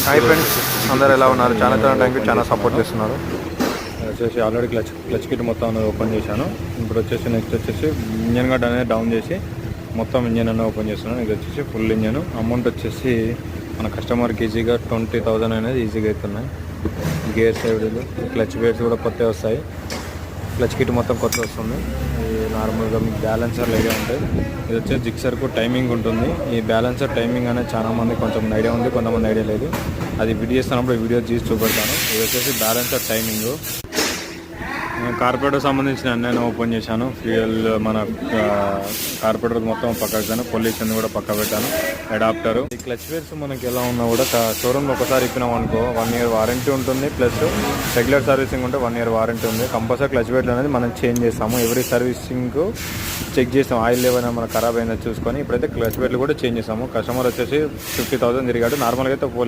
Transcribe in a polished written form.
Hi friends, అందరు ఎలా ఉన్నారు? చాలా థ్యాంక్ యూ, చాలా సపోర్ట్ చేస్తున్నారు. వచ్చేసి ఆల్రెడీ క్లచ్ కిట్ మొత్తం అనేది ఓపెన్ చేశాను. ఇప్పుడు వచ్చేసి నెక్స్ట్ వచ్చేసి ఇంజన్ గడ్ అనేది డౌన్ చేసి మొత్తం ఇంజన్ అనేది ఓపెన్ చేస్తున్నాను. ఇది వచ్చేసి ఫుల్ ఇంజన్. అమౌంట్ వచ్చేసి మన కస్టమర్కి ఈజీగా 20,000 అనేది ఈజీగా అవుతున్నాయి. గేర్ సైడ్లు, క్లచ్ బేర్స్ కూడా కొత్తవి వస్తాయి. క్లచ్ కిట్ మొత్తం కొత్త వస్తుంది. ఇది నార్మల్గా మీకు బ్యాలెన్సర్లు అయితే ఉంటాయి. ఇది వచ్చేసి జిక్సర్కు టైమింగ్ ఉంటుంది. ఈ బ్యాలెన్సర్ టైమింగ్ అనేది చాలా మంది కొంచెం ఐడియా ఉంది, కొంతమంది ఐడియా లేదు. అది వీడియో చేస్తున్నప్పుడు వీడియో తీసి చూపెడతాను. ఇది వచ్చేసి బ్యాలెన్సర్ టైమింగ్. కార్పొరేటర్ సంబంధించిన అన్నీ ఓపెన్ చేశాను. ఫ్యూయల్ మన కార్పొరేటర్ మొత్తం పక్కకు, పొల్యూషన్ కూడా పక్క పెట్టాను. అడాప్టర్, ఈ క్లచ్ వేర్స్ మనకి ఎలా ఉన్నా కూడా షోరూమ్లో ఒకసారి ఇప్పినాం అనుకో 1 year వారంటీ ఉంటుంది. ప్లస్ రెగ్యులర్ సర్వీసింగ్ ఉంటే 1 year వారంటీ ఉంది. కంపల్సరీ క్లచ్ వేర్లు అనేది మనం చేంజ్ చేస్తాము. ఎవ్రీ సర్వీసింగ్ చెక్ చేస్తాం. ఆయిల్ ఏమైనా మనకు ఖరాబ్ అయిందో చూసుకొని ఇప్పుడైతే క్లచ్ వేర్లు కూడా చేంజ్ చేస్తాము. కస్టమర్ వచ్చేసి 50,000 తిరిగాడు. నార్మల్గా అయితే